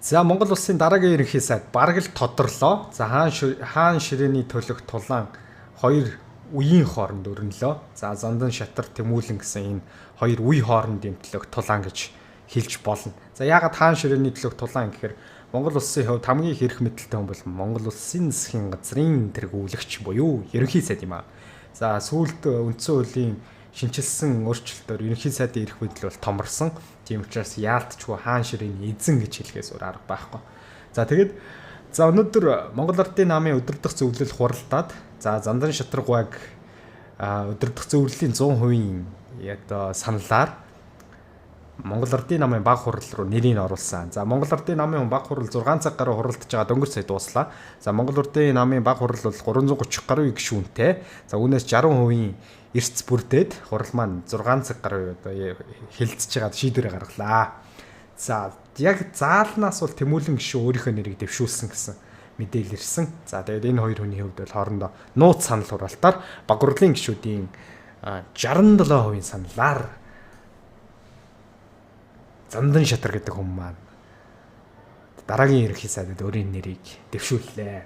За Монгол улсын дараагийн ерөнхий сайд бараг л тодорлоо. За хаан ширээний төлөх тулаан хоёр үеийн хооронд өрнөлөө. За Зандан Шатар Тэмүүлэн гэсэн энэ хоёр үе хооронд дэмтлэх тулаан гэж хэлж болно. За яагаад хаан ширээний төлөх тулаан гэхээр Монгол улсын хувьд хамгийн хэрэг мэдэлтэй хүн бол Монгол улсын засгийн газрын тэргүүлэгч буюу ерөнхий сайд юм аа. За сүүлд үндсэн хуулийн шинчилсэн өөрчлөлтөөр ерөнхий сайдын эрх мэдэл бол томорсон. Тийм учраас яалтчгүй хаан ширээний эзэн гэж хэлхээс өөр арга байхгүй. За тэгээд өнөөдөр Монгол Ардын намын удирдах зөвлөл хуралдаад Зандан Шатаргуйг удирдах зөвлөлийн 100% саналаар Монгол Ардын намын баг хурал руу нэрийг оруулсан. За Монгол Ардын намын баг хурал 6 цаг гаруй хуралдаж байгаа дөнгөж сая дуслаа. За Монгол Ардын намын баг хурал бол 330 гаруй гишүүнтэй. За үүнээс 60% эрс бүрдээд хурал маань 6 цаг гаруй хэлэлцэж байгаа шийдвэрээ гаргалаа. За яг заалнаас бол Тэмүүлэн гишүүн өөрийнхөө нэрийг дэвшүүлсэн гэсэн мэдээлэл ирсэн. За тэгээд энэ хоёр хүний хувьд бол хоорондоо нууц санал хураалтаар баг хурлын гишүүдийн 67% саналаар Зандан Шатар гэдэг хүн маань дараагийн ерөнхий сайдад өөрийн нэрийг дэвшүүллээ.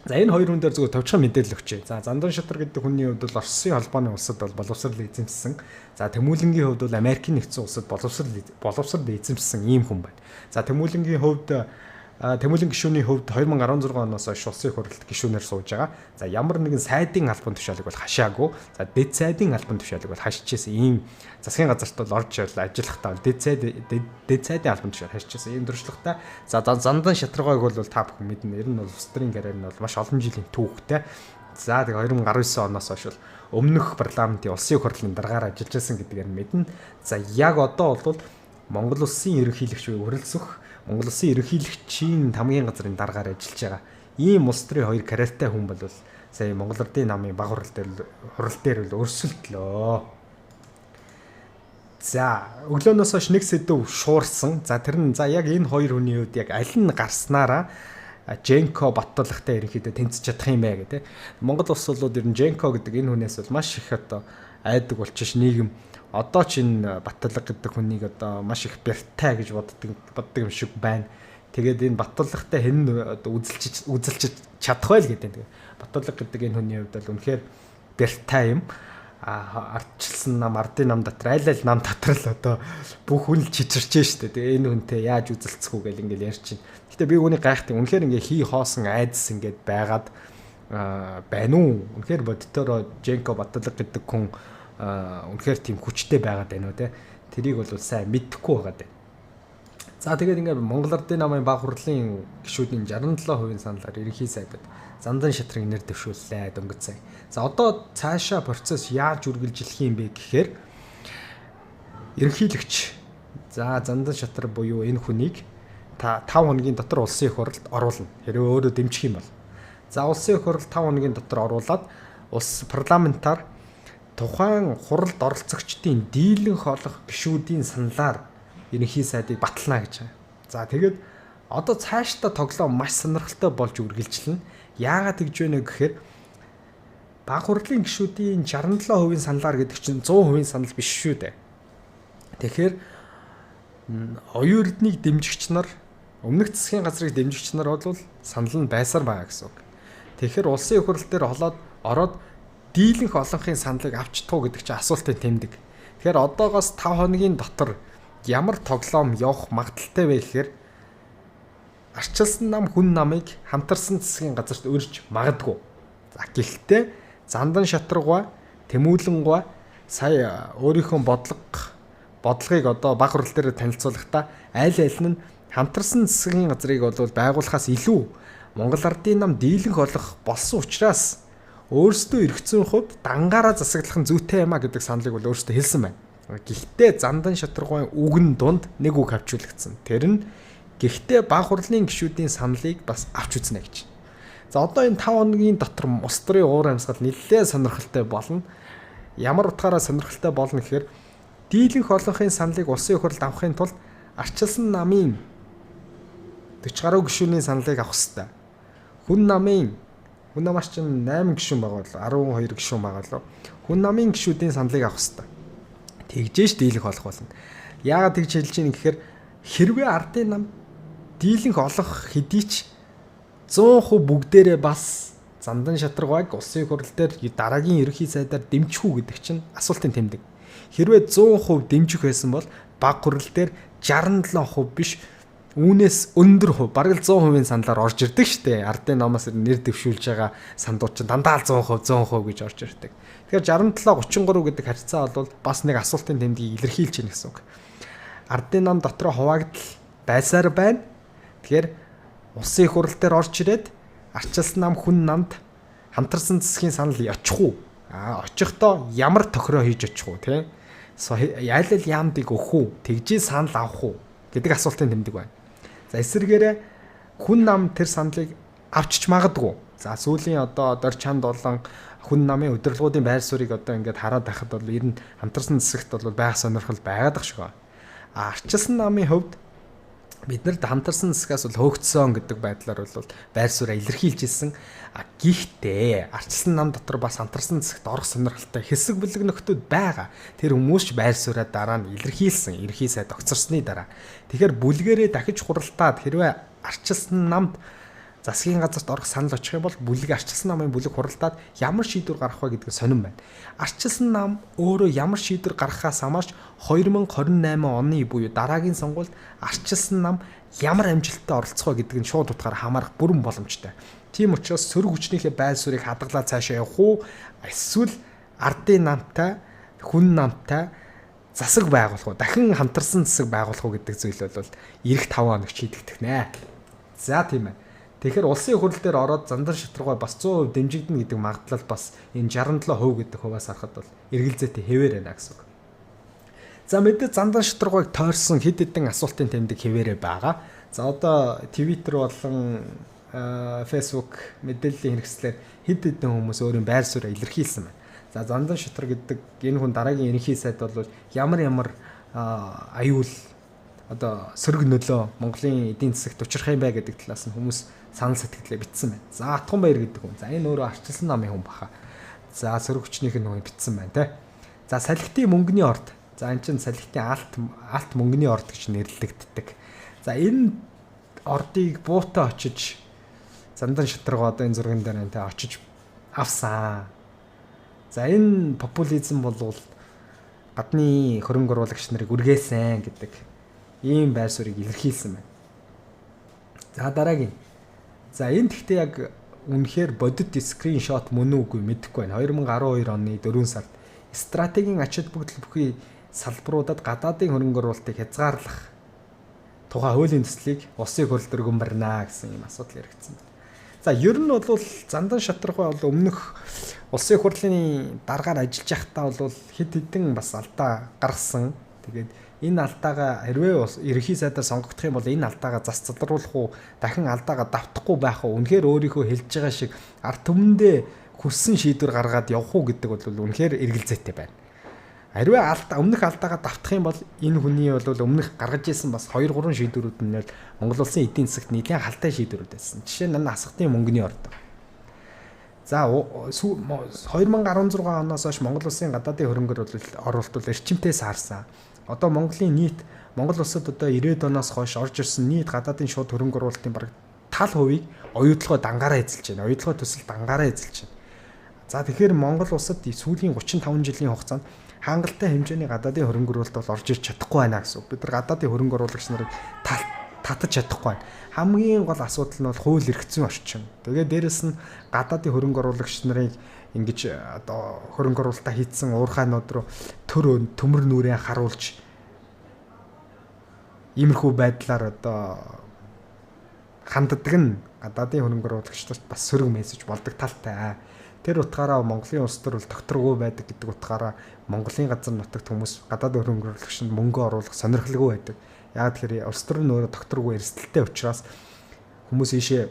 За энэ хоёр хүн дээр зөвхөн товчхон мэдээлэл өгчээ. За Зандан Шатар гэдэг хүний хувьд бол Оросын холбооны улсад бол боловсрал эзэмшсэн. За Тэмүүлэнгийн хувьд бол Америкийн нэгдсэн улсад боловсрал эзэмшсэн ийм хүн байна. За Тэмүүлэнгийн хувьд Тэмүүлэн гишүүний хувьд 2016 оноос хойш улсын хурлд гишүүнээр сууж байгаа. За ямар нэгэн сайдын албан тушаалыг бол хашаагүй. За дэд сайдын албан тушаалыг бол хашижсэн ийм засгийн газарт бол орж ажиллахдаа дэд сайдын албан тушаал хашижсэн ийм дуршлагтай. За Зандан Шатаргуйг бол та бүхэн мэднэ. Ер нь бол улс төрийн карьер нь бол маш олон жилийн түүхтэй. За тэгээ 2019 оноос хойш бол өмнөх парламентын улсын хурлын дараагаар ажиллаж байсан гэдгээр нь мэднэ. За яг одоо бол Монгол улсын ерөнхийлөгч өрөлцөх Монгол улсын ерөнхийлөгчийн хамгийн газрын дараагаар ажиллаж байгаа ийм улс төрийн хоёр карьертай хүн бол сая Монгол Ардын намын баг хурал дээр бол өрсөлдлөө. За өглөөнөөс хойш нэг сэдв шуурсан. За тэр нь яг энэ хоёр хүний хувьд яг аль нь гарснараа Женко Батталгатай ерөнхийдөө тэнцэж чадах юм бэ гэдэг. Монгол улс бол ер нь Женко гэдэг энэ хүнээс бол маш их айдаг болчих нийгэм одоо ч энэ Батталга гэдэг хүнийг одоо маш их бэртэй гэж боддог юм шиг байна. Тэгээд энэ Батталгатай хэн үзэлж чадах байл гэдэг. Батталга гэдэг энэ хүний хувьд бол үнэхээр бэртэй юм. Ардчилсан нам, ардын нам дотор аль нам дотор л одоо бүх хүн л чичирчээ штэ. Тэгээ энэ хүнтэй яаж үзэлцэх үү гэл ингээл ярьж чинь. Гэтэ би үүнийг гайхдаг. Үнэхээр ингээ хий хоосон айдас ингээд байгаад байна уу? Үнэхээр бодтоор Женко Батталга гэдэг хүн үнэхээр тийм хүчтэй байгаад байна уу те. Тэрийг бол сайн мэдэхгүй байгаад байна. За тэгээд ингээд Монгол Ардын намын баг хурлын гишүүдийн 67% саналаар ерөнхий сайдад Зандан Шатрыг нэр дэвшүүллээ дөнгөж сая. За одоо цаашаа процесс яаж үргэлжлэх юм бэ гэхээр ерөнхийлөгч Зандан Шатар буюу энэ хүнийг 5 хоногийн дотор улсын их хурлд оруулна. Хэрвээ өөрөө дэмжих юм бол. За улсын их хурлд 5 хоногийн дотор оруулаад улс парламентаар тухайн хуралд оролцогчдын дийлэнх олох гишүүдийн саналаар ерөнхий сайдыг батална гэж байгаа. За тэгээд одоо цаашдаа тоглоом маш сонирхолтой болж үргэлжлэнэ. Яагаад тэгж байна гэхээр баг хурлын гишүүдийн 67% саналаар гэдэг чинь 100% санал биш шүү дээ. Тэгэхээр оюун эрднийг дэмжигч нар, өмнөх засгийн газрыг дэмжигч нар бол санал нь байсаар байгаа гэсэн үг. Тэгэхээр улсын их хурал дээр ороод дийлэнх олонхын саналыг авчдгаа гэдэг чинь асуултын тэмдэг. Тэгэхээр одоогоос 5 хоногийн дотор ямар тоглоом явах магадaltaй вэ гэхээр арчилсан нам хүн намыг хамтарсан засгийн газарт өрж магадгүй. За гэхдээ Зандан Шатаргуй, Тэмүүлэнгуй сая өөрийнхөө бодлогыг одоо баг хурал дээр танилцуулахдаа аль нь хамтарсан засгийн газрыг бол байгуулахаас илүү Монгол Ардын нам дийлэнх олох болсон учраас өөрсдөө эргэцэн хувьд дангаараа засаглах нь зүйтэй юм а гэдэг саналыг бол өөрсдөө хэлсэн байна. Гэхдээ Зандан Шатаргуйн үгэн дунд нэг үг авчуулагдсан. Тэр нь гэхдээ баг хурлын гишүүдийн саналыг бас авч үзнэ гэж. За одоо энэ 5 хоногийн дотор улс төрийн уур амьсгал нэлээд сонирхолтой болно. Ямар утгаараа сонирхолтой болно гэхээр дийлэнх олонхын саналыг улсын их хурлд авахын тулд арчилсан намын 40 гаруй гишүүний саналыг авах хэрэгтэй. Хүн намаас чинь 8 гишүүн байгаа бол 12 гишүүн байгаа л. Хүн намын гишүүдийн саналыг авах хэрэгтэй. Тэгжээш дийлэнх олох болно. Яагаад тэгж хэлж ийм гэхээр хэрвээ ардын нам дийлэнх олох хэдий ч 100% бүгдээрээ бас Зандан шатаргааг улсын хурал дээр дараагийн ерөнхий сайдаар дэмжих үү гэдэг чинь асуултын тэмдэг. Хэрвээ 100% дэмжих байсан бол баг хурал дээр 67% биш үүнээс өндөр хувь бараг 100% саналаар орж ирдэг шүү дээ. Ардын номоос нэр дэвшүүлж байгаа сандууд чинь дандаа 100% гэж орж ирдэг. Тэгэхээр 67-33 гэдэг харьцаа бол бас нэг асуултын тэмдгийг илэрхийлж байна гэсэн үг. Ардын ном дотроо хуваагдал байсаар байна. Тэгэхээр улсын их хурал дээр орж ирээд арчилсан нам хүн намд хамтарсан засгийн санал очих уу? Очихдоо ямар тохироо хийж очих уу, тийм? Яалал яамдыг өгөх үү? Тэгжээ санал авах уу гэдэг асуултын тэмдэг байна. За эсвэргээрээ хүн нам тэр саналыг авчиж магадгүй. За сүүлийн одоо дор чанд болон хүн намын удирдлагуудын байр суурийг одоо ингээд хараад байхад бол ер нь хамтарсан засагт бол байх сонирхол байгаад ах шиг байна. Арчилсан намын хувьд бид нарт хамтарсан засгаас бол хөөгдсөн гэдэг байдлаар бол байр сууриа илэрхийлж ирсэн. Гэхдээ арчилсан нам дотор бас хамтарсан засагт орох сонирхолтой хэсэг бүлэг нөхдүүд байгаа. Тэр хүмүүс ч байр сууриа дараа нь илэрхийлсэн. Ерхий сайд огцорсны дараа. Тэгэхээр бүлгэрээ дахиж хуралдаад хэрвээ арчилсан намд засгийн газарт орох санал очих юм бол бүлэг арчилсан намын бүлэг хуралдаад ямар шийдвэр гаргах вэ гэдгийг сонирн байна. Арчилсан нам өөрөө ямар шийдвэр гаргахаас хамаарч 2028 оны буюу дараагийн сонгуульд арчилсан нам ямар амжилттай оролцох вэ гэдгийг нь шууд утгаараа хамаарах бүрэн боломжтой. Тийм учраас сөрөг хүчнийхээ байр суурийг хадгалаад цаашаа явах уу? Эсвэл ардын намтай, хүн намтай засаг байгуулах уу? Дахин хамтарсан засаг байгуулах уу гэдэг зүйл бол эх 5 хоног шийдэгдэх нэ. За тийм ээ. Тэгэхээр улсын хурал дээр ороод Зандан шатаргаа бас 100% дэмжигдэнэ гэдэг магадлал бас энэ 67% гэдэг хуваас харахад бол эргэлзээтэй хэвээр байна гэсэн үг. За мэдээ Зандан шатаргааг тойрсон хэд хэдэн асуултын тэмдэг хэвээрээ байгаа. За одоо Twitter болон Facebook мэдээллийн хэрэгслээр хэд хэдэн хүмүүс өөрийн байр сууриа илэрхийлсэн байна. За Зандан шатар гэдэг энэ хүн дараагийн ерөнхий сайд бол ямар аюул одоо сөрөг нөлөө Монголын эдийн засагт учрах юм бай гэдэг талаас нь хүмүүс санал сэтгэлээ битсэн байна. За Атганбаяр гэдэг хүн. За энэ өөрөө арчилсан намын хүн баха. За сөрөг хүчнийх нь хүн битсэн байна те. За салхитын мөнгөний орд. За энэ чинь салхитын алт мөнгөний орд гэж нэрлэгддэг. За энэ ордыг буутаа очиж Зандан шатаргаа одоо энэ зурган дээр энэ очиж авсан. За энэ популизм бол гадны хөрөнгө оруулагч нарыг үргээсэн гэдэг ийм байр суурийг илэрхийлсэн байна. За дараагийн. За энэ гэхдээ яг үнэхээр бодит скриншот мөн үгүй мэдэхгүй байна. 2012 оны 4 сард стратегийн ачаал бүгдл бүхий салбаруудад гадаадын хөрөнгө оруулалтыг хязгаарлах тухай хуулийн төслийг улсын хурал дээр гүнбарнаа гэсэн юм асуудал яригдсан. За ер нь бол Зандан шатаргаа бол өмнөх улсын хурлын дараагаар ажиллаж байхдаа бол хэд хэдэн бас алдаа гаргасан. Тэгээд энэ алдаагаа хэрвээ ерөнхий сайдаар сонгогдох юм бол энэ алдаагаа зас залруулах уу, дахин алдаагаа давтахгүй байх уу, үнэхээр өөрийнхөө хэлж байгаа шиг ард түмэндээ хүссэн шийдвэр гаргаад явах уу гэдэг бол үнэхээр эргэлзээтэй байна. Хэрвээ өмнөх алдаагаа давтах юм бол энэ хүний бол өмнөх гаргаж ирсэн бас 2-3 шийдвэрүүд нь Монгол улсын эдийн засагт нэлээд халтай шийдвэрүүд байсан. Жишээ нь асхтын мөнгөний орд. За 2016 оноос хойш Монгол улсын гадаадын хөрөнгө оруулалт бол эрчимтэй саарсан. Одоо Монголын нийт Монгол улсад одоо 90-ад оноос хойш орж ирсэн нийт гадаадын шууд хөрөнгө оруулалтын бараг тал хувийг оюутлогоо дангаараа эзэлж байна. Оюутлогоо төсөл дангаараа эзэлж байна. За тэгэхээр Монгол улсад сүүлийн 35 жилийн хугацаанд хангалттай хэмжээний гадаадын хөрөнгө оруулалт бол орж ирж чадахгүй байна гэсэн үг. Бид нар гадаадын хөрөнгө оруулагч нарыг татаж чадахгүй байна. Хамгийн гол асуудал нь бол хууль эрх зүйн орчин. Тэгээд дээрэс нь гадаадын хөрөнгө оруулагч нарыг ингэж одоо хөрөнгө оруулалтаа хийцэн уурхайнууд руу төмөр нүрээ харуулж иймэрхүү байдлаар одоо ханддаг нь гадаадын хөрөнгө оруулагчдад бас сөрөг мессеж болдог талтай. Тэр утгаараа Монголын улс төр бол тогтворгүй байдаг гэдэг утгаараа Монголын газар нутагт хүмүүс гадаадын хөрөнгө оруулагчид мөнгө оруулах сонирхолгүй байдаг. Яг тэгэхээр улс төр нь өөрөө тогтворгүй эрсдэлтэй учраас хүмүүс ийшээ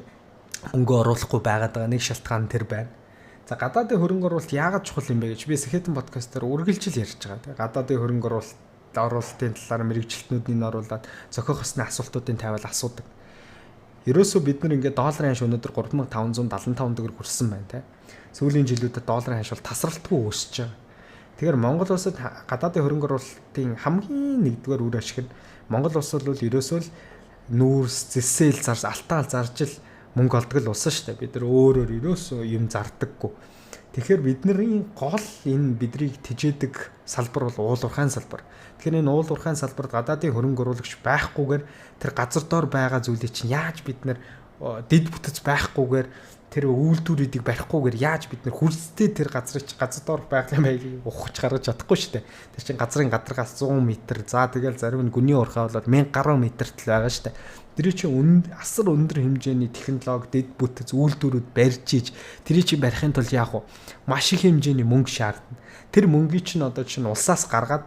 мөнгө оруулахгүй байгаад байгаа нэг шалтгаан тэр байна. За гадаадын хөрөнгө оруулалт яагаад чухал юм бэ гэж би Сэхэтэн подкастаар үргэлжил ярьж байгаа. Гадаадын хөрөнгө оруулалтын талаар мэрэгжилтнүүдийн оруулаад зохиох ёсны асуултуудын тавиал асуудаг. Ерөөсөө бид нар ингээд долларын ханш өнөөдөр 3575 төгрөг хүрсэн байна те. Сүүлийн жилүүдэд долларын ханш бол тасралтгүй өсөж байгаа. Тэгэхээр Монгол улсад гадаадын хөрөнгө оруулалтын хамгийн нэгдүгээр үр ашиг нь Монгол улс бол ерөөсөө л нүүрс, зэсэл зарж, алтаал зарж л мөнгө олдог л улс шүү дээ. Бид нар өөрөөр ерөөсөө юм зардаггүй. Тэгэхээр бидний гол энэ бидрийг тижээдэг салбар бол уулуурхайн салбар. Тэгэхээр энэ уулуурхайн салбарт гадаадын хөрөнгө оруулагч байхгүйгээр тэр газар доор байгаа зүйлийг чинь яаж бид нар дэд бүтц байхгүйгээр тэр үйлдвэрүүдийг барихгүйгээр яаж бид нар хүрстэй тэр газар доор байх юм байгийг ухаж гаргаж чадахгүй шүү дээ. Тэр чинь газрын гадаргаас 100 м. За тэгэл зарим нь гүний урхаа болоод 1000 гаруй метрт л байгаа шүү дээ. Тэр чинь асар өндөр хэмжээний технологи, дэд бүтэц үйлдвэрүүд барьж ийж тэрийг чинь барихын тулд яах вэ? Маш их хэмжээний мөнгө шаардна. Тэр мөнгийг чинь одоо чинь улсаас гаргаад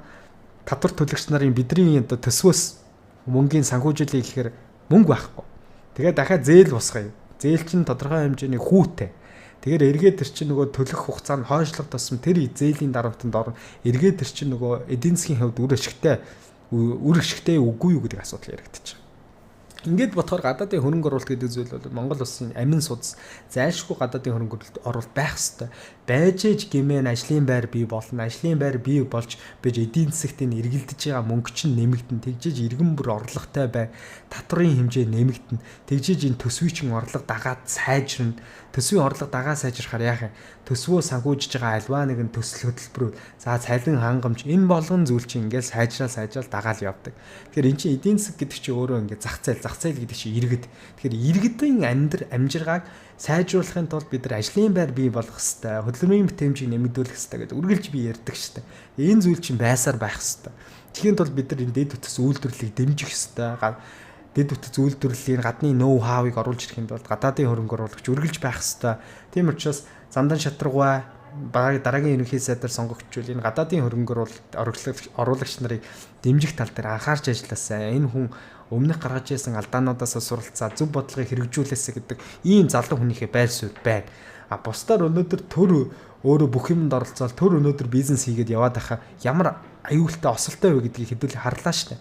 татвар төлөгч нарын бидний одоо төсвөөс мөнгөний санхүүжилтийг гэхээр мөнгө байхгүй. Тэгээд дахиад зээл босгоё. Зээл чинь тодорхой хэмжээний хүүтэй. Тэгэхээр эргээд тэр чинь нөгөө төлөх хугацаа нь хойшлох тусам тэр зээлийн дарамтанд орно. Эргээд тэр чинь нөгөө эдийн засгийн хувьд үр ашигтай үгүй юу гэдэг асуудал яригдчих. Ингээд бодохоор гадаадын хөрөнгө оруулалт гэдэг зүйл бол Монгол улсын амин судас зайлшгүй гадаадын хөрөнгө оруулалт байх ёстой. Байж ээж гэмээр ажлын байр бий болно. Ажлын байр бий болж биж эдийн засагт энэ эргэлдэж байгаа мөнгө чинь нэмэгдэн. Тэгжиж иргэн бүр орлоготой бай. Татварын хэмжээ нэмэгдэн. Тэгжиж энэ төсвийн чин орлого дагаад сайжирна. Төсвийн орлого дагаа сайжрахаар яах юм? Төсвөө санхүүжиж байгаа альва нэгэн төсөл хөтөлбөрүүд за цалин хангамж энэ болгон зүйл чинь ингээд сайжраал дагаал явдаг. Тэгэхээр эн чинь эдийн засаг гэдэг чинь өөрөө ингээд зах зээл гэдэг чинь иргэд. Тэгэхээр иргэдийн амжиргааг сайжруулахын тулд бид нар ажлын байр бий болгох хэрэгтэй, хөдөлмөрийн бүтээмжийг нэмэгдүүлэх хэрэгтэй гэдэг үргэлж би ярьдаг шүү дээ. Энэ зүйл чинь байсаар байх хэрэгтэй. Тэгхийн тулд бид нар энэ дэд бүтц үйлдвэрлэлийг дэмжих хэрэгтэй. Дэд бүтц үйлдвэрлэлийн гадны ноу хавыг оруулж ирэхэд бол гадаадын хөрөнгө оруулагч үргэлж байх хэрэгтэй. Тийм учраас Зандан шатраггүй дараагийн ерөнхий сайдаар сонгогдчихвол энэ гадаадын хөрөнгө оруулагч нарыг дэмжих тал дээр анхаарч ажилласаа. Энэ хүн өмнөх гаргаж ирсэн алдаануудаас суралцаа зөв бодлогыг хэрэгжүүлээсэ гэдэг ийм залуу хүнийхээ байр суурь байна. Бусдаар өнөөдөр төр өөрөө бүх юмд оролцоод төр өнөөдөр бизнес хийгээд яваад байхаа ямар аюултай осолтой вэ гэдгийг хэдүүлээ харлаа штэ.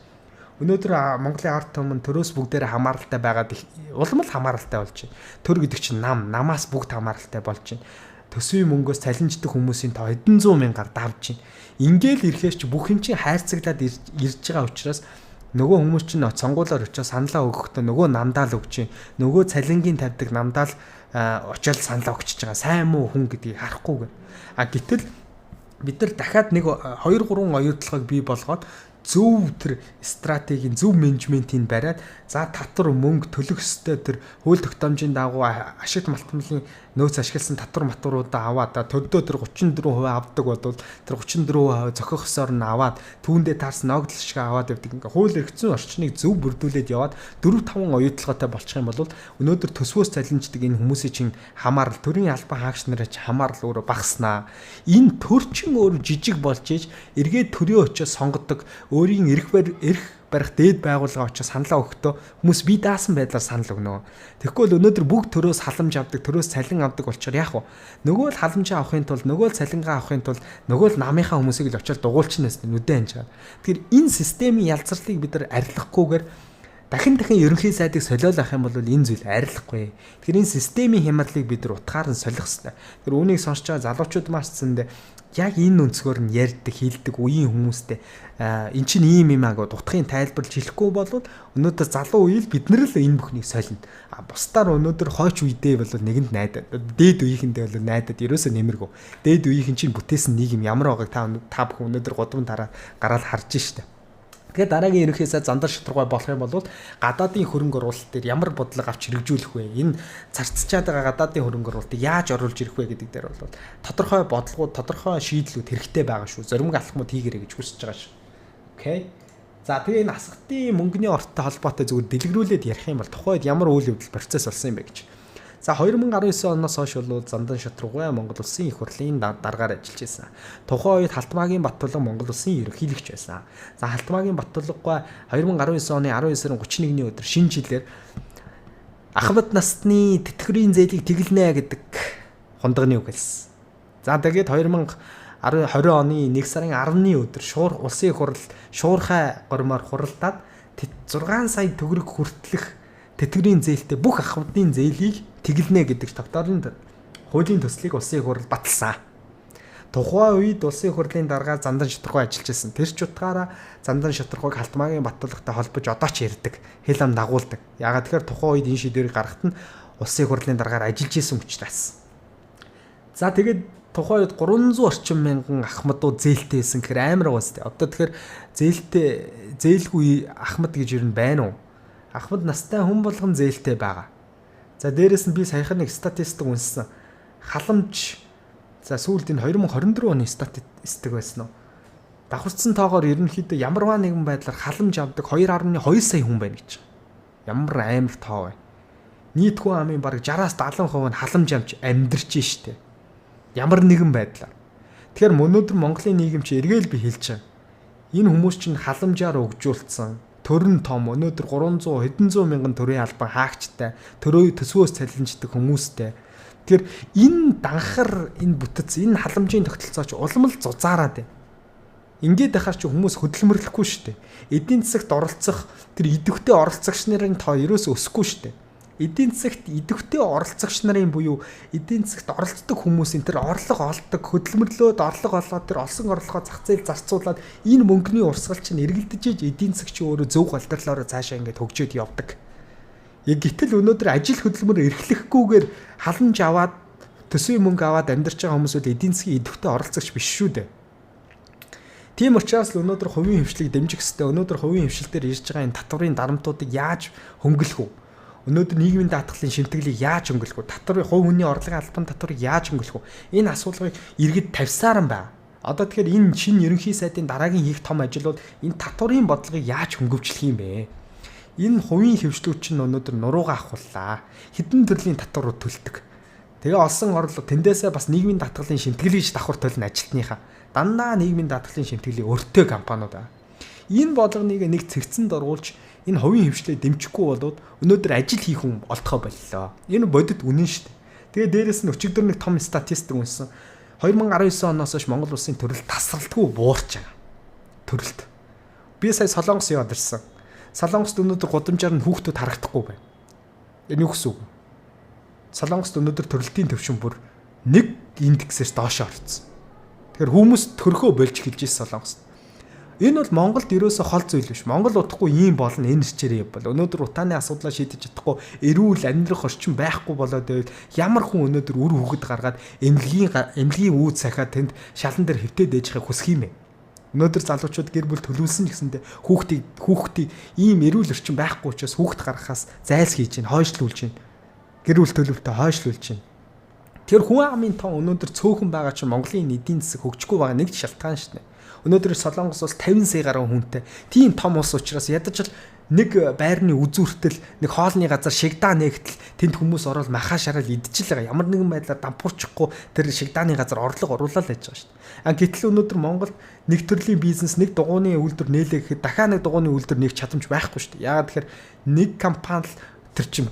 Өнөөдөр Монголын ард түмэн төрөөс бүгдээрээ хамааралтай байгаад улам л хамааралтай болж байна. Төр гэдэг чинь намаас бүгд хамааралтай болж байна. Төсвийн мөнгөөс цалинждаг хүмүүсийн тоо хэдэн зуун мянгаар давж байна. Ингээл ирэхээр чи бүх юм чинь хайрцаглаад ирж байгаа учраас нөгөө хүмүүс чинь сонгуулаар очиж саналаа өгөхдөө нөгөө намдаал өгч, нөгөө цалингийн тавьдаг намдаал очиод саналаа өгчөж байгаа. Сайн муу хүн гэдгийг харахгүйгээр. Гэтэл бид нар дахиад нэг 2 3 оюутлогыг бий болгоод зөв тэр стратегийн зөв менежментийг бариад за татвар мөнгө төлөх ёстой тэр хууль тогтоомжийн дагуу ашигт малтмалын нөөц ашигласан татвар матваруудаа аваад төдөө тэр 34% авдаг бодвол тэр 34% зохих ёсоор нь аваад түүндээ таарсан ногдол шиг аваад явдаг. Ингээ хууль эрхцэн орчныг зөв бүрдүүлээд яваад 4-5 оюутлагатай болчих юм бол өнөөдөр төсвөөс цалинждаг энэ хүмүүсийн чинь хамаарал төрийн албан хаагч нарын чинь хамаарал өөрөө багаснаа. Энэ төр чин өөр жижиг болж ийж эргээд төрийн очиос сонгодог өөрийн эрх барих дээд байгууллага очиж саналаа өгөхдөө хүмүүс бие даасан байдлаар санал өгнө. Тэгэхгүй бол өнөөдөр бүгд төрөөс халамж авдаг, төрөөс цалин авдаг болчоор яах вэ? Нөгөө л халамжаа авахын тулд, нөгөө л цалингаа авахын тулд, нөгөө л намынхаа хүмүүсийг л очиод дугуйлчнаас нүдэн анжаад. Тэгэхээр энэ системийн ялцралыг бид нар арилгахгүйгээр дахин ерөнхий сайдыг солиол авах юм бол энэ зүйл арилахгүй. Тэгэхээр энэ системийн хямралыг бид нар утгаар нь солих хэрэгтэй. Тэгэхээр үүнийг сонсч байгаа залуучууд маш зөндөө яг энэ өнцгөр нь ярьдаг, хилдэг үеийн хүмүүстэй эн чинь ийм юм аа гэж утгын тайлбарлаж хэлэхгүй бол өнөөдөр залуу үеэл бид нар л энэ бүхнийг солино. Бусдаар өнөөдөр хойч үедээ бол нэгэнд найдаад, дээд үеийнхэндээ бол найдаад ерөөсөө нэмэргүй. Дээд үеийнхэн чинь бүтээсэн нийгэм ямар байгааг та бүхэн өнөөдөр годам гараад харж штэ. Тэгээд дараагийн ерөнхий сайд Зандан шатраггүй болох юм бол гадаадын хөрөнгө оруулалт дээр ямар бодлого авч хэрэгжүүлэх вэ? Энэ царцчаад байгаа гадаадын хөрөнгө оруулалтыг яаж оруулж ирэх вэ гэдэг дээр бол тодорхой бодлогууд, тодорхой шийдлүүд хэрэгтэй байгаа шүү. Зоримог алхмууд хийгэрэй гэж хүсэж байгаа шүү. Окей. За тэгээ энэ асгатын мөнгөний ортой холбоотой зүгээр дэлгэрүүлээд ярих юм бол тухайд ямар үйл явдал процесс болсон юм бэ гэж. За 2019 оноос хойш бол Зандан шатраггүй Монгол Улсын их хурлын даргаар ажиллаж байсан. Тухайн үед Халтмаагийн Баттулга Монгол Улсын ерөнхийлөгч байсан. За Халтмаагийн Баттулга 2019 оны 19 сарын 31-ний өдөр шинэ жилээр ахмад насны тэтгэврийн зээлийг тэглэнэ гэдэг хундагны үг хэлсэн. За тэгээд 2020 оны 1 сарын 10-ны өдөр Улсын их хурл шуурхай гормоор хуралдаад 6 сая төгрөг хүртэлх тэтгэврийн зээлтэй бүх ахмадын зээлийг тэглэнэ гэдэг тогтоолын хуулийн төслийг Улсын их хурл баталсан. Тухайн үед улсын хурлын дарга Зандан Шатрхуй ажиллаж байсан. Тэр ч утгаараа Зандан Шатрхуйг Халтмаагийн Баттулгатай холбож одоо ч ярьдаг, хэл ам дагуулдаг. Ягаад тэгэхээр тухайн үед энэ шийдвэрийг гаргахад нь улсын хурлын даргаар ажиллаж исэн учраас. За тэгээд тухайн үед 300 орчим мянган ахмадууд зээлтэй байсан гэхээр амар уус тээ. Одоо тэгэхээр зээлгүй ахмад гэж юу байна уу? Ахмад настай хүн болгон зээлтэй байгаа. За дээрэс нь би саяхан нэг статистик унссан. Халамж за сүүлд энэ 2024 оны статистик байсан уу? Давхарцсан тоогоор ерөнхийдөө ямарваа нэгэн байдлаар халамж авдаг 2.2 сая хүн байна гэж. Ямар амар тоо вэ? Нийт хүн амын бараг 60-аас 70% нь халамж амж амьдарч штэ. Ямар нэгэн байдлаар. Тэгэхээр өнөөдөр Монголын нийгэм чи эргээл би хэлж байгаа. Энэ хүмүүс чинь халамжаар өгжүүлсэн төрн том өнөөдөр 300 хэдэн зуун мянган төрийн албан хаагчтай төсвөөс цалинждаг хүмүүстэй. Тэгэхээр энэ данхар энэ бүтэц энэ халамжийн тогтолцооч улам л зузаараад байна. Ингээд байхаар чи хүмүүс хөдөлмөрлөхгүй шүү дээ. Эдийн засагт оролцох тэр идэвхтэй оролцогч нарын тоо ерөөс өсөхгүй шүү дээ. Эдийн засагт идэвхтэй оролцогч нарын буюу эдийн засагт оролцдог хүмүүсийн тэр орлого олдог хөдөлмөрлөөд орлого олоод тэр олсон орлогоо зах зээл зарцуулаад энэ мөнгөний урсгал чинь эргэлдэж эдийн засаг чи өөрөө зөв голдрлоороо цаашаа ингээд хөгжөөд явдаг. Гэтэл өнөөдөр ажил хөдөлмөр эрхлэхгүйгээр халамж аваад төсвийн мөнгө аваад амьдарч байгаа хүмүүс бол эдийн засгийн идэвхтэй оролцогч биш шүү дээ. Тийм учраас л өнөөдөр хувийн хвшлийг дэмжих хэрэгтэй. Өнөөдөр хувийн хвшил дээр ирж байгаа энэ татврын дарамтуудыг яаж хөнгөлөх вэ? Өнөөдөр нийгмийн даатгалын шимтгэлийг яаж хөнгөлөх вэ? Татврын хувь хүний орлогын албан татварыг яаж хөнгөлөх вэ? Энэ асуулгыг иргэд тавьсаар юм байна. Одоо тэгэхээр энэ шинэ ерөнхий сайдын дараагийн хийх том ажил бол энэ татврын бодлогыг яаж хөнгөвчлөх юм бэ? Энэ хувийн хвшлүүд чинь өнөөдөр нуруугаа авахуллаа. Хэдэн төрлийн татварууд төлдөг. Тэгээ олсон орлого тэндээсээ бас нийгмийн даатгалын шимтгэлийг давхар төлнө ажилтныхаа. Дандаа нийгмийн даатгалын шимтгэлийг өртөө компаниуд аа. Энэ бодлогыг нэг цэгцэнд оруулж энэ хувийн хвшлээ дэмжихгүй болоод өнөөдөр ажил хийх хүн олдохоо боллоо. Энэ бодит үнэн шүү дээ. Тэгээ дээрэс нь өчигдөр нэг том статистик унсан. 2019 оноос хойш Монгол улсын төрөл тасралтгүй буурч байгаа. Төрөлт. Би сая Солонгос яваад ирсэн. Солонгост өнөөдөр гудамжаар нь хүүхдүүд харагдахгүй байна. Энэ юу гэсэн үг? Солонгост өнөөдөр төрөлтийн төвшин бүр 1 индексээс доош орсон. Тэгэхээр хүмүүс төрхөө болж эхэлж ирсэн Солонгост. Энэ бол Монголд ерөөсө хол зүйл биш. Монгол утахгүй ийм болно энэ чирээ бол. Өнөөдөр утааны асуудлаа шийдэж чадахгүй эрүүл амьдрах орчин байхгүй болоод байвал ямар хүн өнөөдөр үр хөвгөд гаргаад эмнэлгийн үүд сахиад тэнд шалан дээр хэвтээд ээжихийг хүсэх юм бэ? Өнөөдөр залуучууд гэр бүл төлөвлөсөн гэсэндээ хүүхдийг ийм эрүүл орчин байхгүй учраас хүүхд гаргахаас зайлсхийж чинь, хойшлуулж чинь. Гэр бүл төлөвлөлтөд хойшлуулж чинь. Тэр хүн амын тоо өнөөдөр цөөхөн байгаа чинь Монголын эдийн засаг хөгжихгүй байгаа нэг шалтгаан шүү дээ. Өнөөдөр Солонгос бол 50 сая гаруй хүнтэй. Тийм том улс учраас ядаж л нэг байрны үзүүртэл нэг хоолны газар шигдаа нэгтэл тэнд хүмүүс ороод махаа шараад идчихэл байгаа. Ямар нэгэн байдлаар дампуурчихгүй тэр шигдааны газар орлого оруулаад байж байгаа шүү дээ. Гэтэл өнөөдөр Монголд нэг төрлийн бизнес нэг дугууны үйлдвэр нээлээ гэхэд дахиад нэг дугууны үйлдвэр нээх чадамж байхгүй шүү дээ. Яагаад тэгэхээр нэг компани л тэр чин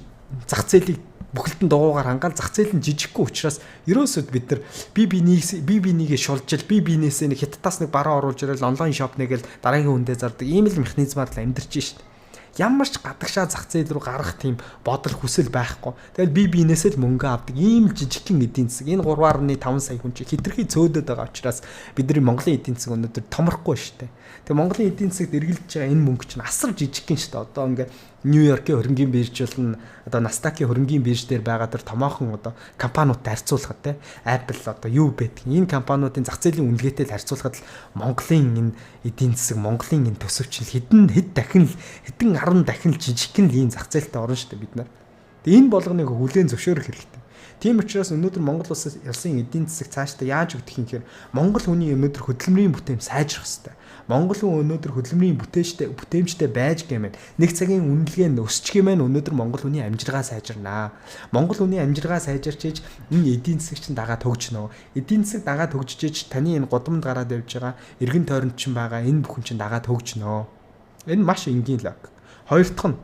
зах зээлийг бүхэлдэн дугуугаар хангаал зах зээл нь жижиггүй учраас ерөөсөд бид нар биенийг шулжил биенээсээ нэг хятадаас нэг бараа оруулж ирэл онлайн шоп нэгээл дараагийн хүндээ зардаг ийм л механизмаар л амьдарч шít. Ямар ч гадагшаа зах зээл рүү гарах тийм бодол хүсэл байхгүй. Тэгэл биенээсээ л мөнгө авдаг ийм жижигхэн эдийн засаг. Энэ 3.5 сая хүн чи хитрхи цөөдөд байгаа учраас бидний Монголын эдийн засаг өнөөдөр томрохгүй шít. Тэгээ Монголын эдийн засагт эргэлдэж байгаа энэ мөнгө чинь асар жижигхэн шít. Одоо ингээ Нью-Йоркийн хөрөнгийн бирж болон одоо Nasdaq-ийн хөрөнгийн бирж дээр байгаа тэр томоохон одоо компаниудтай харьцуулахад те Apple одоо юу байдаг. Энэ компаниудын зах зээлийн үнэлгээтэй харьцуулахад л Монголын энэ эдийн засаг, Монголын энэ төсөвч хэдэн 10 дахин жижигхэн л ийм зах зээлтэй орно шүү дээ бид нар. Тэгээ энэ болгоныг хүлээн зөвшөөрөх хэрэгтэй. Тийм учраас өнөөдөр Монгол улсын эдийн засаг цаашдаа яаж өгдөх юм гэхээр Монгол хүний өнөөдөр хөдөлмөрийн бүтэем сайжрах хэрэгтэй. Монгол хүн өнөөдөр хөдөлмөрийн бүтээмжтэй байж гэмээр нэг цагийн үнэлгээ нь өсчих гэмээр өнөөдөр Монгол хүний амжиргаа сайжирнаа. Монгол хүний амжиргаа сайжирчиж энэ эдийн засаг чинь дагаад хөгжнө. Эдийн засаг дагаад хөгжиж таны энэ гудамд гараад явж байгаа эргэн тойронд чинь байгаа энэ бүхэн чинь дагаад хөгжнө. Энэ маш энгийн лог. Хоёр дахь нь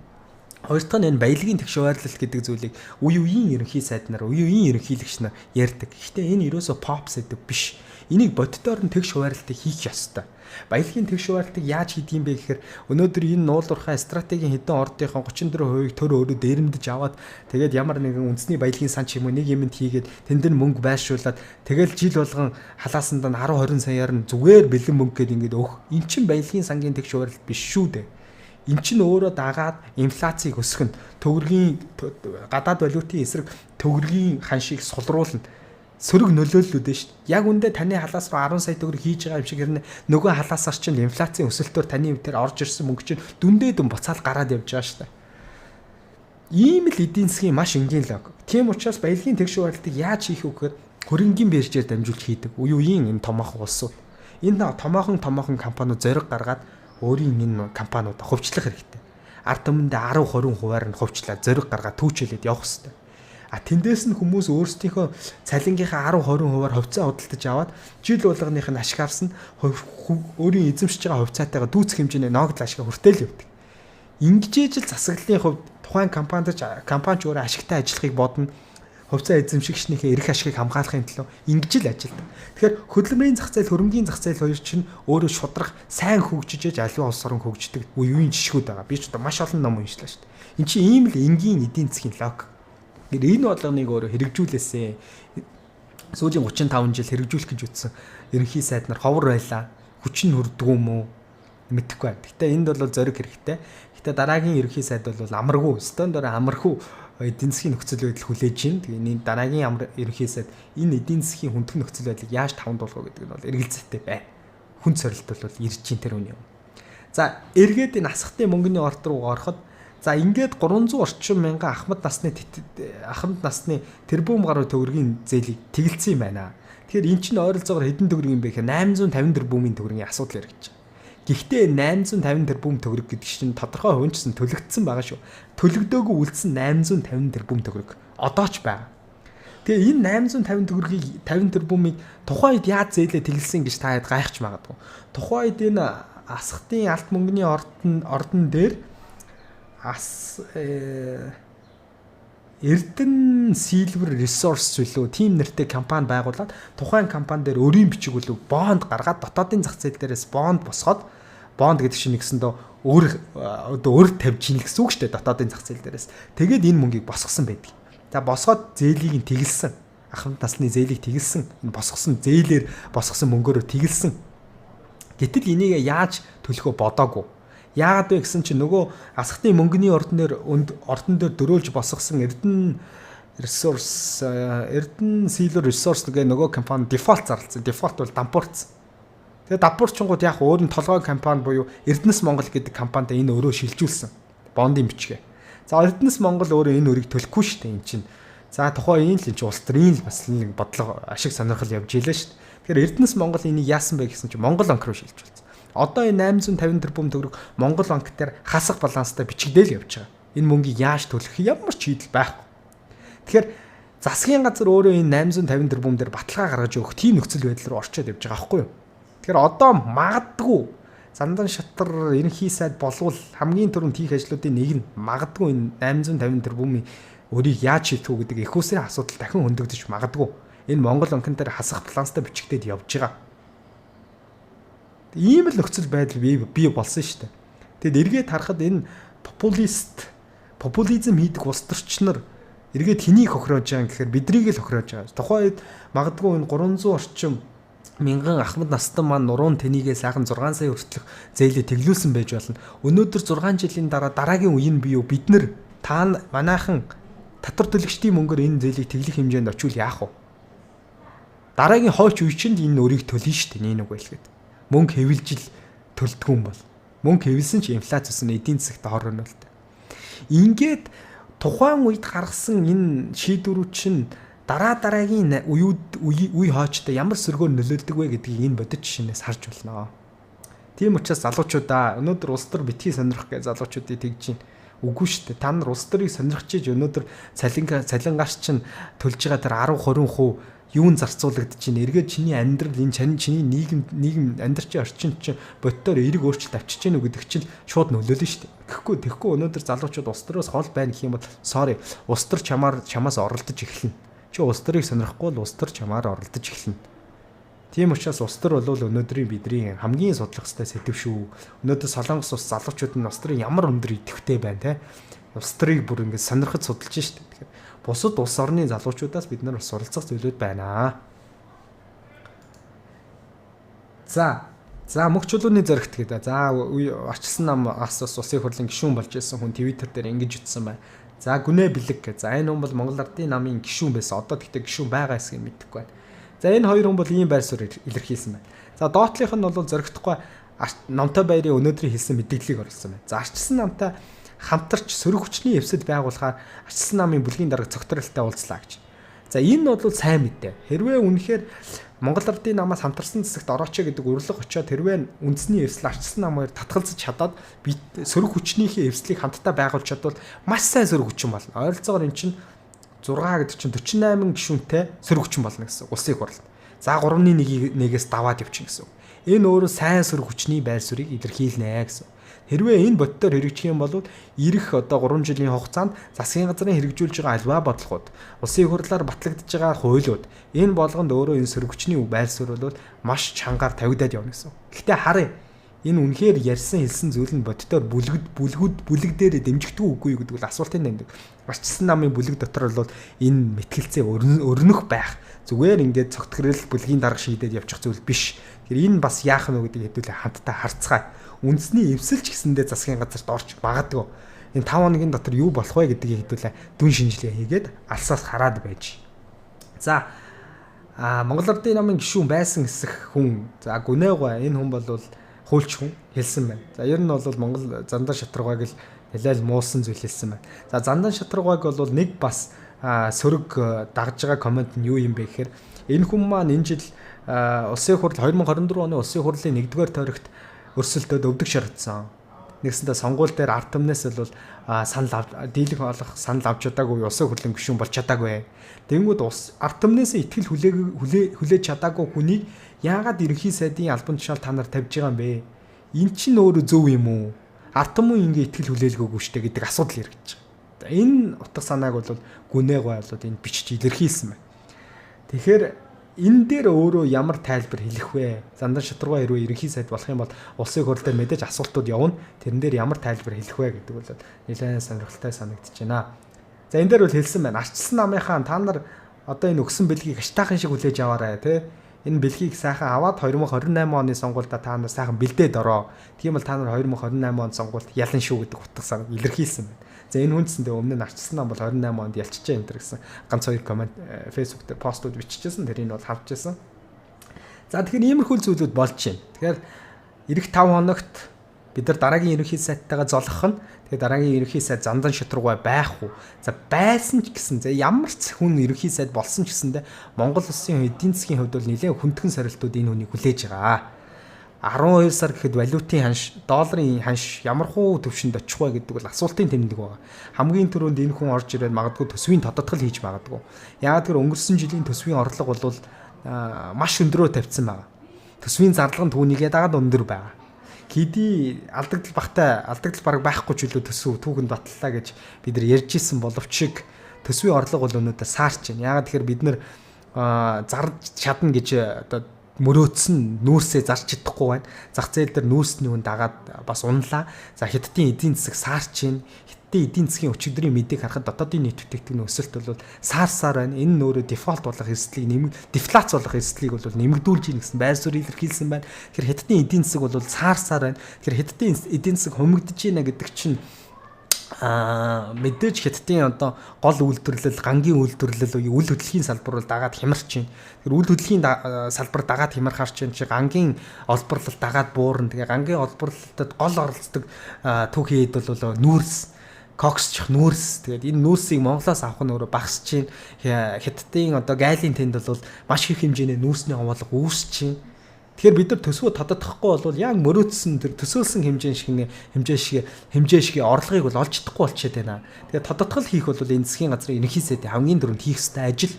Хоёр дахь нь энэ баялагын тэгш хуваарлалт гэдэг зүйлийг үе үеийн ерөнхий сайд нар, үе үеийн ерөнхийлөгч нар ярьдаг. Гэхдээ энэ ерөөсөө pop сэдв биш. Энийг боддоор нь тэгш хуваарлалтыг хийх ёстой. Баялагын тэгш хуваарлалтыг яаж хийдэг юм бэ гэхээр өнөөдөр энэ нуулуурхай стратегийн хэдэн ордынхон 34% төр өөрөө дээрэмдэж аваад тэгээд ямар нэгэн үндэсний баялагын сан ч юм уу нэг юмд хийгээд тэнд нь мөнгө байршуулад тэгэл жил болгон халаасанд нь 10 20 саяар нь зүгээр бэлэн мөнгө гээд ингээд өөх. Эн чин баялагын сангийн тэгш хуваарлалт биш шүү дээ. Эн чинь өөрөө дагаад инфляцийг өсгөн төгрөгийн гадаад валютын эсрэг төгрөгийн ханшийг сулруулна. Сөрөг нөлөөллүүд нь шүү дээ. Яг үндэ таны халаас руу 10 сая төгрөг хийж байгаа юм шиг хэрнээ нөгөө халаасаар чинь инфляцийн өсөлтөөр таны өвтөр орж ирсэн мөнгө чинь дүндээ дүн буцаал гараад явж байгаа шүү дээ. Ийм л эдийн засгийн маш энгийн логик. Тийм учраас баялагын тэгш хуваарлалтыг яаж хийх вэ гэхээр хөрөнгөний биржээр дамжуулж хийдэг. Үе үеийн энэ томоохон улсууд. Энэ томоохон компаниуд зориг гаргаад өөрийн энэ компаниудаа хувьчлах хэрэгтэй. Ард түмэндээ 10-20%-аар нь хувьчлаад зориг гаргаад түүчэлээд явах хэрэгтэй. А тэндээс нь хүмүүс өөрсдийнхөө цалингийнхаа 10-20%-аар хувьцаа худалдаж аваад жил болгоных нь ашигаарс нь өөрийн эзэмшиж байгаа хувьцаатайгаа дүүцэх хэмжээний ногдол ашиг хүртэл явдаг. Ингэж ижил засаглалын хувьд тухайн компани өөрөө ашигтай ажиллахыг бодно. Хувьцаа эзэмшигчнийхээ эрх ашигыг хамгаалахын төлөө ингэж л ажилтдаг. Тэгэхээр хөдөлмөрийн зах зээл, хөрөнгөний зах зээл хоёр чинь өөрөө шудрах, сайн хөгжиж аливаа улс орн хөгждөг үеийн жишгүүд байгаа. Би ч одоо маш олон ном уншлаа шүү дээ. Энд чинь ийм л энгийн эдийн засгийн логик. Энэ болгоныг өөрөө хэрэгжүүлээсэ. Сүүлийн 35 жил хэрэгжүүлэх гэж үтсэн ерөнхий сайд нар ховор байлаа. Хүчин хүрдгүү мүү мэдэхгүй байна. Гэтэ энд бол зориг хэрэгтэй. Гэтэ дараагийн ерөнхий сайд бол амаргүй, стандарт амаргүй эдийн засгийн нөхцөл байдал хүлээж байна. Тэгээ энэ дараагийн ерөнхий сайд энэ эдийн засгийн хүндх нөхцөл байдлыг яаж таван дуулах гэдэг нь бол эргэлзээтэй бай. Хүн цорилт бол ирж чин тэр үний юм. За эргээд энэ асхтын мөнгөний орд руу ороход за ингээд 300 орчим мянган ахмад насны тэрбум гаруй төгрөгийн зээлийг тэгэлцсэн юм байна. Тэгэхээр эн чинь ойролцоогоор хэдэн төгрөг юм бэ гэхээр 850 тэрбумын төгрөгийн асуудал яригдж байна. Гэхдээ 850 тэрбум төгрөг гэдэг чинь тодорхой хувьчсан төлөгдсөн байгаа шүү. Төлөгдөөгүй үлдсэн 850 тэрбум төгрөг одоо ч байгаа. Тэгээ энэ 850 төгрөгийг 50 тэрбумыг тухайн үед яаж зээлээ тэгэлсэн гэж та хэд гайхаж магадгүй. Тухайн үед энэ асхтын алт мөнгөний ордон дээр Эрдэнэ Silver Resource зүйлүү тим нэртэй компани байгуулад тухайн компани дээр өрийн бичиг үлээ бонд гаргаад дотоодын зах зээл дээрээс бонд босгоод бонд гэдэг чинь нэгсэндээ өөр тавьж ийн гэсэн үг шүү дээ дотоодын зах зээл дээрээс. Тэгээд энэ мөнгийг босгосон байдаг. За босгоод зээлийг нь тэгэлсэн. Ахмад насны зээлийг тэгэлсэн. Энэ босгосон зээлээр босгосон мөнгөөрөө тэгэлсэн. Гэтэл энийг яаж төлөхөө бодоогүй. Яагаад вэ гэсэн чинь нөгөө асхтын мөнгөний ордон дээр дөрөөлж босгосон Эрдэнэ Silver Resource гэх нөгөө компани дефолт зарлцсан. Дефолт бол дампуурцсан. Тэгээ дампуурчингууд яг өөр нь толгой компани буюу Эрдэнэс Монгол гэдэг компанид энэ өрөө шилжүүлсэн. Бондын бичгээ. За Эрдэнэс Монгол өөрөө энэ өрийг төлөхгүй шүү дээ энэ чинь. За тухайн энэ л энэ улс төрийн л бас нэг бодлого ашиг сонирхол явж илээ шүү дээ. Тэгэхээр Эрдэнэс Монгол энийг яасан бэ гэсэн чинь Монгол банк руу шилжүүлсэн. Одоо энэ 850 тэрбум төгрөг Монгол банк дээр хасах баланстай бичигдээл явж байгаа. Энэ мөнгийг яаж төлөх ямар ч шийдэл байхгүй. Тэгэхээр засгийн газар өөрөө энэ 850 тэрбум дээр баталгаа гаргаж өгөх тийм нөхцөл байдал руу орчод явж байгаа байхгүй юу? Тэгэхээр одоо магадгүй Зандан шатар ерөнхий сайд болвол хамгийн түрүүнд хийх ажлуудын нэг нь магадгүй энэ 850 тэрбумын өрийг яаж шийдэх үү гэдэг их усрын асуудал дахин хөндөгдөж магадгүй. Энэ Монгол банкн дээр хасах баланстай бичигдээд явж байгаа. Ийм л нөхцөл байдал бий болсон шүү дээ. Тэгэд эргээд харахад энэ популизм хийдэг улс төрчнөр эргээд хэнийг хохироож байгаа гэхээр биднийг л хохироож байгаа. Тухайн үед магадгүй энэ 300 орчим мянган ахмад настан маань нуруунд тэнийгээ сайхан 6 сая хүртэлх зээлээ тэглүүлсэн байж болно. Өнөөдөр 6 жилийн дараа дараагийн үе нь бий юу? Бид нэр манайхан татвар төлөгчдийн мөнгөөр энэ зээлийг тэглэх хэмжээнд очивол яах вэ? Дараагийн хойч үе чинь энэ өрийг төлнө шүү дээ. Нэг байлгээд. Мөнгө хэвлжил төлдгөө юм бол. Мөнгө хэвлсэн ч инфляц өснө эдийн засагт хорно л дээ. Ингээд тухайн үед гаргасан энэ шийдвэрүүд чинь дараагийн үе хоочтой ямар сөргөөр нөлөөлдөг вэ гэдгийг энэ бодит жишээнээс харж болно. Тийм учраас залуучуудаа өнөөдөр улс төр битгий сонирх гэж залуучуудыг тэгж чинь үгүй шүү дээ. Та нар улс төрийг сонирхож иж өнөөдөр цалингаас чинь төлж байгаа тэр 10-20% юун зарцуулагдаж байна. Эргээд чиний амьдрал энэ чиний нийгэм амьдарч орчин чинь бодтоор эрг өөрчлөлт авчиж гэнэ үү гэдэг чинь шууд нөлөөлнө шүү дээ. Тэгэхгүй өнөөдөр залуучууд улс төрөөс хол байна гэх юм бол sorry улс төр чамаас оролдож эхэлнэ. Чи улс төрийг сонирхгүй бол улс төр чамаар оролдож эхэлнэ. Тийм учраас улс төр бол өнөөдрийн бидний хамгийн судлах ёстой сэдв шүү. Өнөөдөр Солонгос улс залуучууд нь улс төрийн ямар өндөр идэвхтэй байна те. Улс төрийг бүр ингэж сонирхож судалж шүү дээ. Тэгэхээр бусад улс орны залуучуудаас бид нар бас суралцах зүйлүүд байна. За мөх чулууны зоригт гэдэг. За арчилсан нам улсын хурлын гишүүн болж байсан хүн Twitter дээр ингэж ütсэн байна. За гүнэ бэлэг гэ. За энэ хүн бол Монгол Ардын намын гишүүн байсан. Одоо тэгтээ гишүүн байгаа эсгийг мэдэхгүй байна. За энэ хоёр хүн бол ийм байр суурь илэрхийлсэн байна. За доотлих нь бол зоригтгүй Намтай баярын өнөөдрийн хэлсэн мэдээллийг оруулсан байна. За арчилсан намтай хамтарч сөрөг хүчний эвсэл байгуулахаар арчилсан намын бүлгийн дарга цогцролтой уулзлаа гэж. За энэ бол сайн мэдээ. Хэрвээ үнэхээр Монгол Ардын намаас хамтарсан засагт орооч гэдэг урлаг очоод хэрвээ үндэсний эвсэл арчилсан нам хоёр татгалзаж чадаад сөрөг хүчнийхээ эвслийг хамтдаа байгуулж чадвал маш сайн сөрөг хүчин болно. Ойролцоогоор эн чинь 6 гэдэг чинь 48 гишүүнтэй сөрөг хүчин болно гэсэн улсын хурлд. За 3-1-ээс даваад явчихна гэсэн. Энэ өөрөө сайн сөрөг хүчний байр суурийг илэрхийлнэ гэсэн. Хэрвээ энэ боддоор хэрэгжих юм бол ирэх одоо 3 жилийн хугацаанд засгийн газрын хэрэгжүүлж байгаа альва бодлогод улсын хурлаар батлагдж байгаа хуулиуд энэ болгонд өөрөө энэ сөрөг хүчний байр суурь бол маш чангаар тавигдаад явна гэсэн. Гэхдээ харъя энэ үнэхээр ярьсан хэлсэн зүйл нь боддоор бүлэг дээр дэмжигдэх үгүй юу гэдэг бол асуултын таньдаг. Арчилсан намын бүлэг дотор бол энэ мэтгэлцээ өрнөх байх. Зүгээр ингээд цогтгөрөл бүлгийн дарга шийдээд явчих зүйл биш. Тэгэхээр энэ бас яах нь вэ гэдэг хэдүүлээ хамтдаа харцгаая. Үндэсний эвсэлч гэсэндээ засгийн газарт орч магадгүй. Энэ 5 хоногийн дотор юу болох вэ гэдгийг хэдүүлээ дүн шинжилгээ хийгээд алсаас хараад байж. За Монгол Ардын намын гишүүн байсан хэсэг хүн. За гүнээгөө энэ хүн бол хуульч хүн хэлсэн байна. За ер нь бол Монгол зандан шатруугааг л нэлээл муусан зүйл хэлсэн байна. За зандан шатруугааг бол нэг бас сөрөг дагж байгаа комент нь юу юм бэ гэхээр энэ хүн маань энэ жил улсын хурл 2024 оны улсын хурлын 1-р тойрогт өрсөлдөд өвдөг шаардсан. Нэгсэндээ сонгуул дээр ард түмнээс бол дийлэх олох санал авч чадаагүй улсын хурлын гишүүн болж чадаагүй. Тэнгүүд ард түмнээс итгэл хүлээж чадаагүй хүнийг яагаад ерөнхий сайдын албан тушаал та нар тавьж байгаа юм бэ? Эн чинь өөрөө зөв юм уу? Ард түмэн ингэ итгэл хүлээлгөөгүй штэ гэдэг асуудал эргэж байгаа. Энэ утга санааг бол гүнээг байлууд энэ бичиж илэрхийлсэн байна. Тэгэхээр энэ дээр өөрөө ямар тайлбар хэлэх вэ? Зандан шатрууга хэрвээ ерөнхий сайд болох юм бол улсын хурл дээр мэдээж асуултууд явна. Тэрэн дээр ямар тайлбар хэлэх вэ гэдэг бол нэлээд сонирхолтой санагдаж байна. За энэ дээр бол хэлсэн байна. Арчилсан намынхаа та нар одоо энэ өгсөн бэлгийг аштайхан шиг хүлээж аваарай тий. Энэ бэлгийг сайхан аваад 2028 оны сонгуульд та нар сайхан бэлдээд ороо. Тийм бол та нар 2028 оны сонгуульд ялан шүү гэдэг утга санаа илэрхийлсэн байна. За энэ хүнсэндээ өмнө нь арчилсан нам бол 28 онд ялчжээ энэ гэсэн ганц хоёр комент Facebook дээр постууд биччихсэн. Тэрийг бол харжсэн. За тэгэхээр иймэрхүү зүйлүүд болж байна. Тэгэхээр эх 5 хоногт бид нар дараагийн ерөнхий сайдтайгаа золгох нь тэгээд дараагийн ерөнхий сайд зандан шатруугай байх уу? За байсан ч гэсэн ямар ч хүн ерөнхий сайд болсон ч гэсэндээ Монгол улсын эдийн засгийн хувьд бол нэлээд хүндхэн сорилтууд энэ хүнийг хүлээж байгаа. 12 сар гэхэд валютын ханш, долларын ханш ямархуу төвшөнд очих вэ гэдэг бол асуултын тэмдэг байна. Хамгийн түрүүнд энэ хүн орж ирээд магадгүй төсвийн тодотгол хийж магадгүй. Яагаад гэвэл өнгөрсөн жилийн төсвийн орлого бол маш өндөрөө тавьсан байна. Төсвийн зарлага нь түүнийгээ дагаад өндөр байна. Хэдий алдагдал бараг байхгүй ч үлээ төсөв түүхэнд батллаа гэж бид нар ярьж исэн боловч төсвийн орлого бол өнөөдөр саарч байна. Яагаад тэгэхээр бид нар зарж чадна гэж одоо мөрөөдсөн нүүрсээ зарч чадахгүй байна. Зах зээл дээр нүүрсний хүн дагаад бас унлаа. За хятадын эдийн засаг саарч байна. Хятадын эдийн засгийн өчигдрийн мэдээг харахад дотоодын нийт бүтээгдэхүүний өсөлт бол саарсаар байна. Энэ нь өөрөө дефолт болох эрсдлийг дефляц болох эрсдлийг бол нэмэгдүүлж ийн гэсэн байр суурь илэрхийлсэн байна. Тэгэхээр хятадын эдийн засаг бол саарсаар байна. Тэгэхээр хятадын эдийн засаг хумигдж байна гэдэг чинь мэдээж хятадын одоо гол үйлдвэрлэл, гангийн үйлдвэрлэл, үйл хөдлөлийн салбар бол дагаад хямарч байна. Тэр үйл хөдлөлийн салбар дагаад хямархаар чинь гангийн олборлол дагаад буурна. Тэгээ гангийн олборлолтод гол оролцдог түүхий хэд бол нүүрс, коксчих нүүрс. Тэгээд энэ нүүрсийг Монголоос авах нь өөрөө багасч байна. Хятадын одоо гайлын тэнд бол маш их хэмжээний нүүрсний хавуулга үүсэж байна. Тэгэхээр бид нар төсвөө тодотохгүй бол яг мөрөөдсөн тэр төсөөлсөн хэмжээ шиг орлогыг бол олж чадахгүй болчиход байна. Тэгээд тодотгол хийх бол энэ засгийн газрын ерөнхий сайдын хамгийн дөрөнд хийх ёстой ажил.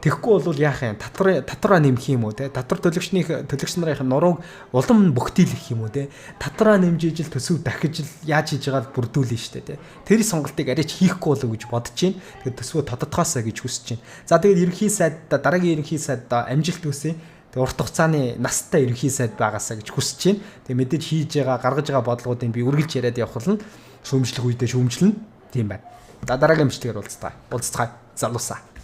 Тэгэхгүй бол яах юм? Татвараа нэмэх юм уу те? Татвар төлөгч нарын нурууг улам бүгтийлэх юм уу те? Татвараа нэмж ижил төсөв дахиж яаж хийж байгааг бүрдүүлнэ шүү дээ те. Тэр сонголтыг арайч хийхгүй болов гэж бодож байна. Тэгээд төсвөө тодотгоосаа гэж хүсэж байна. За тэгээд ерөнхий сайдаа дараагийн ерөнхий сайдаа амжилт хүсье. Тэгээд урт хугацааны настай ерөнхий сайд байгаасаа гэж хүсэж байна. Тэгээд мэдээж хийж байгаа гаргаж байгаа бодлогуудыг би үргэлж яриад явах болно. Шүүмжлэх үедээ шүүмжлэнэ. Тийм байна. За дараагийн бичлэгээр уулзцгаая. Залуусаа.